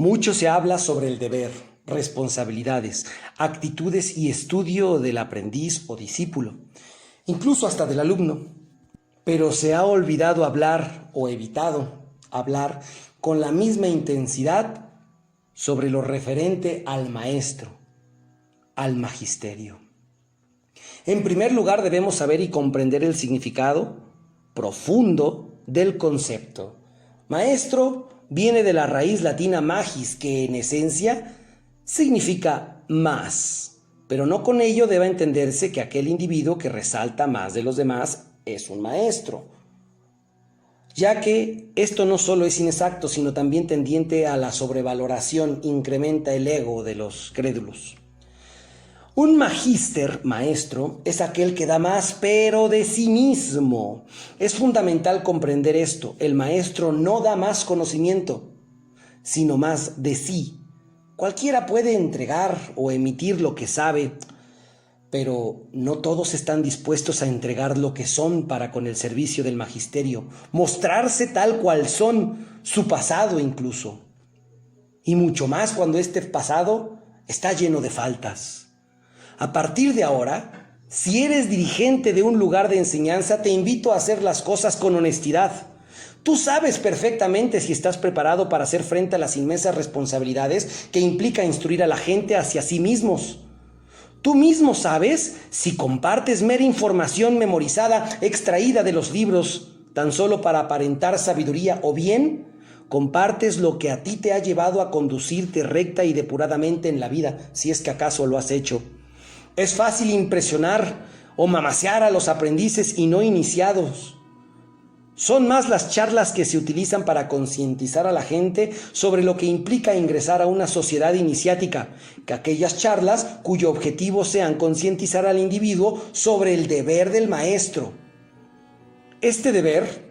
Mucho se habla sobre el deber, responsabilidades, actitudes y estudio del aprendiz o discípulo, incluso hasta del alumno, pero se ha olvidado hablar o evitado hablar con la misma intensidad sobre lo referente al maestro, al magisterio. En primer lugar, debemos saber y comprender el significado profundo del concepto. Maestro viene de la raíz latina magis, que en esencia significa más, pero no con ello debe entenderse que aquel individuo que resalta más de los demás es un maestro, ya que esto no solo es inexacto, sino también tendiente a la sobrevaloración, incrementa el ego de los crédulos. Un magíster, maestro, es aquel que da más, pero de sí mismo. Es fundamental comprender esto. El maestro no da más conocimiento, sino más de sí. Cualquiera puede entregar o emitir lo que sabe, pero no todos están dispuestos a entregar lo que son para con el servicio del magisterio, mostrarse tal cual son, su pasado incluso. Y mucho más cuando este pasado está lleno de faltas. A partir de ahora, si eres dirigente de un lugar de enseñanza, te invito a hacer las cosas con honestidad. Tú sabes perfectamente si estás preparado para hacer frente a las inmensas responsabilidades que implica instruir a la gente hacia sí mismos. Tú mismo sabes si compartes mera información memorizada, extraída de los libros, tan solo para aparentar sabiduría, o bien compartes lo que a ti te ha llevado a conducirte recta y depuradamente en la vida, si es que acaso lo has hecho. Es fácil impresionar o mamasear a los aprendices y no iniciados. Son más las charlas que se utilizan para concientizar a la gente sobre lo que implica ingresar a una sociedad iniciática, que aquellas charlas cuyo objetivo sean concientizar al individuo sobre el deber del maestro. Este deber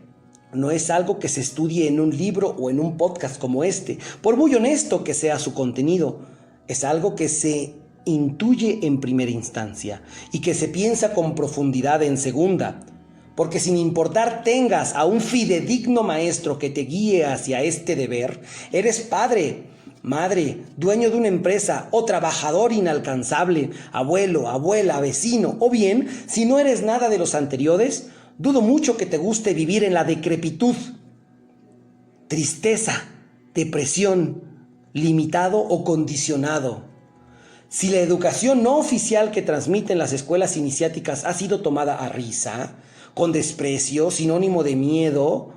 no es algo que se estudie en un libro o en un podcast como este, por muy honesto que sea su contenido. Es algo que se intuye en primera instancia y que se piensa con profundidad en segunda, porque sin importar tengas a un fidedigno maestro que te guíe hacia este deber, eres padre, madre, dueño de una empresa o trabajador inalcanzable, abuelo, abuela, vecino, o bien, si no eres nada de los anteriores, dudo mucho que te guste vivir en la decrepitud, tristeza, depresión, limitado o condicionado. Si la educación no oficial que transmiten las escuelas iniciáticas ha sido tomada a risa, con desprecio, sinónimo de miedo,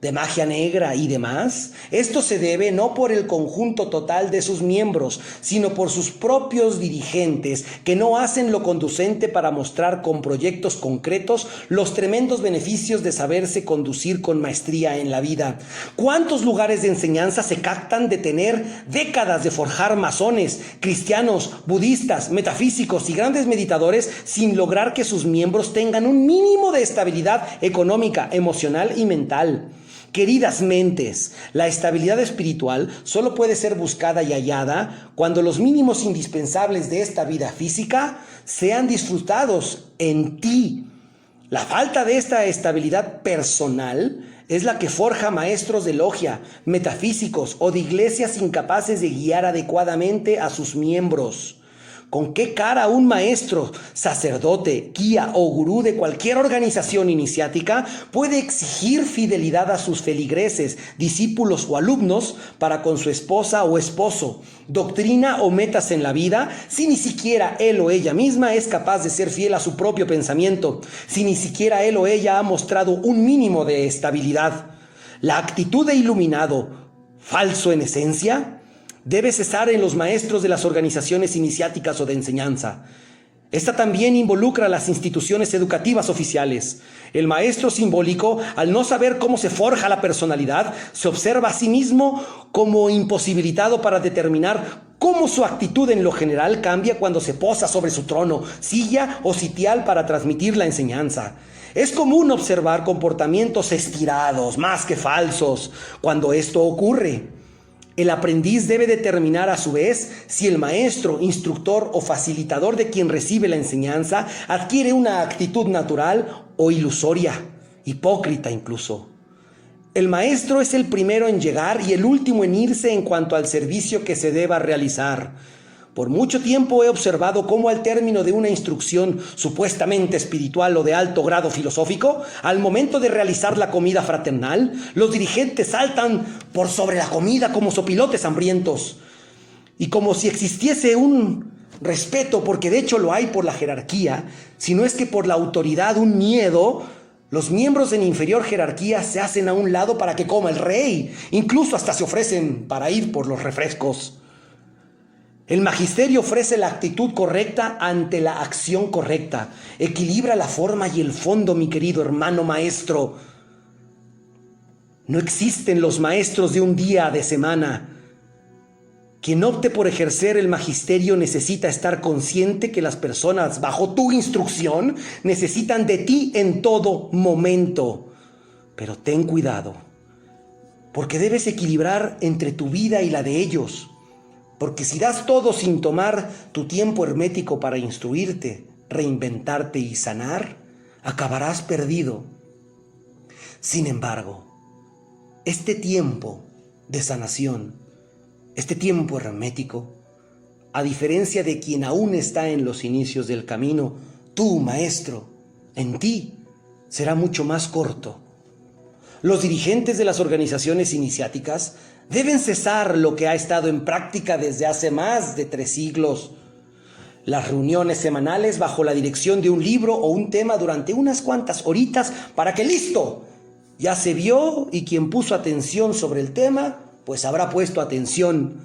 de magia negra y demás, esto se debe no por el conjunto total de sus miembros, sino por sus propios dirigentes, que no hacen lo conducente para mostrar con proyectos concretos los tremendos beneficios de saberse conducir con maestría en la vida. ¿Cuántos lugares de enseñanza se captan de tener décadas de forjar masones, cristianos, budistas, metafísicos y grandes meditadores sin lograr que sus miembros tengan un mínimo de estabilidad económica, emocional y mental? Queridas mentes, la estabilidad espiritual solo puede ser buscada y hallada cuando los mínimos indispensables de esta vida física sean disfrutados en ti. La falta de esta estabilidad personal es la que forja maestros de logia, metafísicos o de iglesias incapaces de guiar adecuadamente a sus miembros. ¿Con qué cara un maestro, sacerdote, guía o gurú de cualquier organización iniciática puede exigir fidelidad a sus feligreses, discípulos o alumnos para con su esposa o esposo, doctrina o metas en la vida, si ni siquiera él o ella misma es capaz de ser fiel a su propio pensamiento, si ni siquiera él o ella ha mostrado un mínimo de estabilidad? La actitud de iluminado, falso en esencia, debe cesar en los maestros de las organizaciones iniciáticas o de enseñanza. Esta también involucra a las instituciones educativas oficiales. El maestro simbólico, al no saber cómo se forja la personalidad, se observa a sí mismo como imposibilitado para determinar cómo su actitud en lo general cambia cuando se posa sobre su trono, silla o sitial para transmitir la enseñanza. Es común observar comportamientos estirados, más que falsos, cuando esto ocurre. El aprendiz debe determinar a su vez si el maestro, instructor o facilitador de quien recibe la enseñanza adquiere una actitud natural o ilusoria, hipócrita incluso. El maestro es el primero en llegar y el último en irse en cuanto al servicio que se deba realizar. Por mucho tiempo he observado cómo al término de una instrucción supuestamente espiritual o de alto grado filosófico, al momento de realizar la comida fraternal, los dirigentes saltan por sobre la comida como sopilotes hambrientos. Y como si existiese un respeto, porque de hecho lo hay por la jerarquía, si no es que por la autoridad, un miedo, los miembros en inferior jerarquía se hacen a un lado para que coma el rey. Incluso hasta se ofrecen para ir por los refrescos. El magisterio ofrece la actitud correcta ante la acción correcta. Equilibra la forma y el fondo, mi querido hermano maestro. No existen los maestros de un día de semana. Quien opte por ejercer el magisterio necesita estar consciente que las personas bajo tu instrucción necesitan de ti en todo momento. Pero ten cuidado, porque debes equilibrar entre tu vida y la de ellos. Porque si das todo sin tomar tu tiempo hermético para instruirte, reinventarte y sanar, acabarás perdido. Sin embargo, este tiempo de sanación, este tiempo hermético, a diferencia de quien aún está en los inicios del camino, tú, maestro, en ti será mucho más corto. Los dirigentes de las organizaciones iniciáticas deben cesar lo que ha estado en práctica desde hace más de 3 siglos. Las reuniones semanales bajo la dirección de un libro o un tema durante unas cuantas horitas para que listo, ya se vio y quien puso atención sobre el tema, pues habrá puesto atención.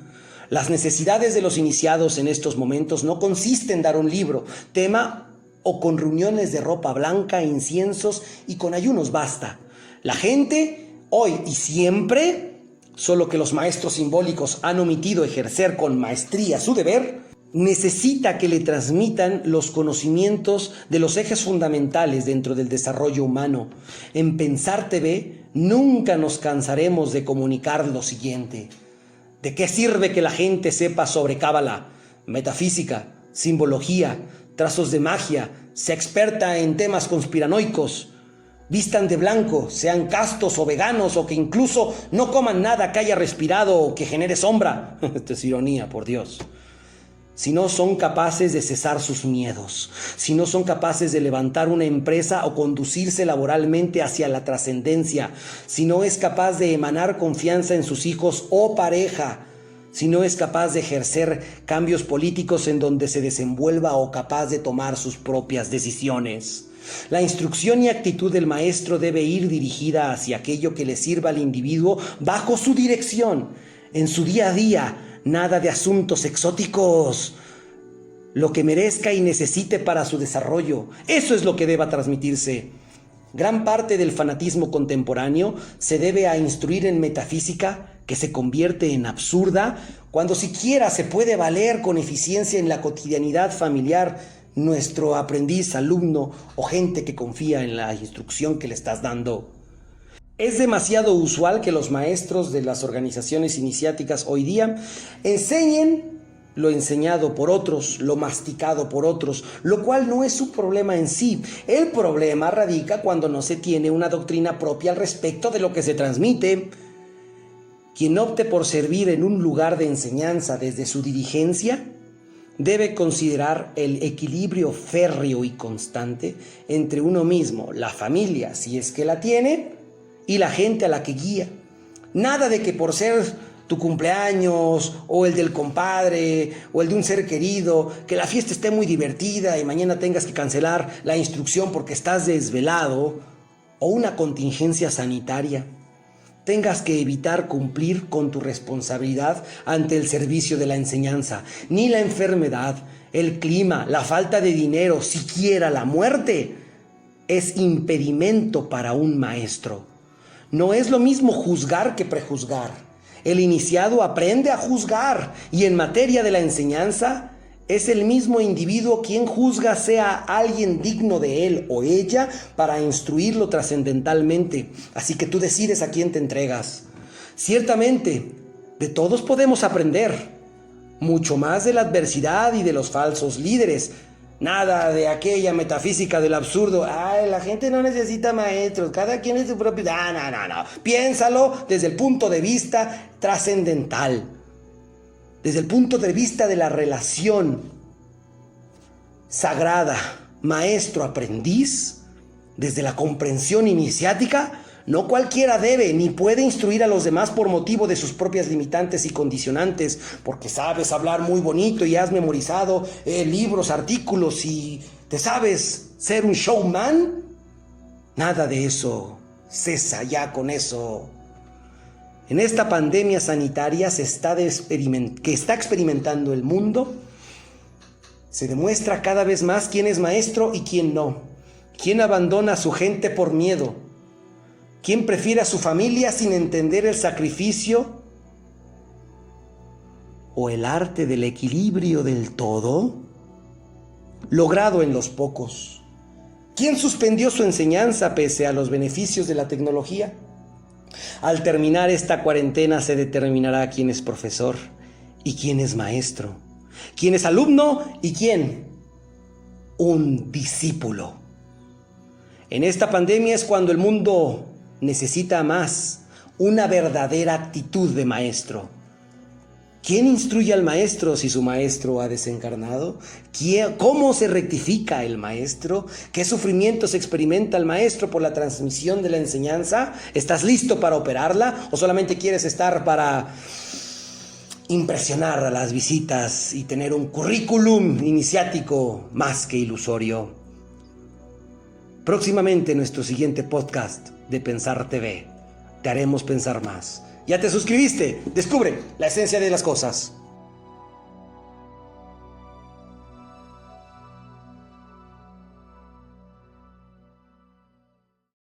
Las necesidades de los iniciados en estos momentos no consisten en dar un libro, tema o con reuniones de ropa blanca, inciensos y con ayunos basta. La gente, hoy y siempre, solo que los maestros simbólicos han omitido ejercer con maestría su deber, necesita que le transmitan los conocimientos de los ejes fundamentales dentro del desarrollo humano. En Pensar TV nunca nos cansaremos de comunicar lo siguiente. ¿De qué sirve que la gente sepa sobre cábala, metafísica, simbología, trazos de magia, sea experta en temas conspiranoicos, vistan de blanco, sean castos o veganos o que incluso no coman nada que haya respirado o que genere sombra? Esto es ironía, por Dios. Si no son capaces de cesar sus miedos, si no son capaces de levantar una empresa o conducirse laboralmente hacia la trascendencia, si no es capaz de emanar confianza en sus hijos o pareja, si no es capaz de ejercer cambios políticos en donde se desenvuelva o capaz de tomar sus propias decisiones. La instrucción y actitud del maestro debe ir dirigida hacia aquello que le sirva al individuo bajo su dirección, en su día a día. Nada de asuntos exóticos. Lo que merezca y necesite para su desarrollo. Eso es lo que deba transmitirse. Gran parte del fanatismo contemporáneo se debe a instruir en metafísica que se convierte en absurda cuando siquiera se puede valer con eficiencia en la cotidianidad familiar nuestro aprendiz, alumno o gente que confía en la instrucción que le estás dando. Es demasiado usual que los maestros de las organizaciones iniciáticas hoy día enseñen lo enseñado por otros, lo masticado por otros, lo cual no es su problema en sí. El problema radica cuando no se tiene una doctrina propia al respecto de lo que se transmite. Quien opte por servir en un lugar de enseñanza desde su dirigencia debe considerar el equilibrio férreo y constante entre uno mismo, la familia, si es que la tiene, y la gente a la que guía. Nada de que por ser tu cumpleaños o el del compadre o el de un ser querido, que la fiesta esté muy divertida y mañana tengas que cancelar la instrucción porque estás desvelado o una contingencia sanitaria, tengas que evitar cumplir con tu responsabilidad ante el servicio de la enseñanza. Ni la enfermedad, el clima, la falta de dinero, siquiera la muerte, es impedimento para un maestro. No es lo mismo juzgar que prejuzgar. El iniciado aprende a juzgar y en materia de la enseñanza es el mismo individuo quien juzga sea alguien digno de él o ella para instruirlo trascendentalmente. Así que tú decides a quién te entregas. Ciertamente, de todos podemos aprender, mucho más de la adversidad y de los falsos líderes, Nada de aquella metafísica del absurdo. Ay, la gente no necesita maestros, cada quien es su propio... No. Piénsalo desde el punto de vista trascendental. Desde el punto de vista de la relación sagrada, maestro-aprendiz, desde la comprensión iniciática, no cualquiera debe ni puede instruir a los demás por motivo de sus propias limitantes y condicionantes, porque sabes hablar muy bonito y has memorizado libros, artículos y te sabes ser un showman. Nada de eso, cesa ya con eso. En esta pandemia sanitaria que está experimentando el mundo, se demuestra cada vez más quién es maestro y quién no, quién abandona a su gente por miedo, quién prefiere a su familia sin entender el sacrificio o el arte del equilibrio del todo, logrado en los pocos. ¿Quién suspendió su enseñanza pese a los beneficios de la tecnología? Al terminar esta cuarentena se determinará quién es profesor y quién es maestro, quién es alumno y quién un discípulo. En esta pandemia es cuando el mundo necesita más una verdadera actitud de maestro. ¿Quién instruye al maestro si su maestro ha desencarnado? ¿Cómo se rectifica el maestro? ¿Qué sufrimientos experimenta el maestro por la transmisión de la enseñanza? ¿Estás listo para operarla o solamente quieres estar para impresionar a las visitas y tener un currículum iniciático más que ilusorio? Próximamente en nuestro siguiente podcast de Pensar TV, te haremos pensar más. ¿Ya te suscribiste? Descubre la esencia de las cosas.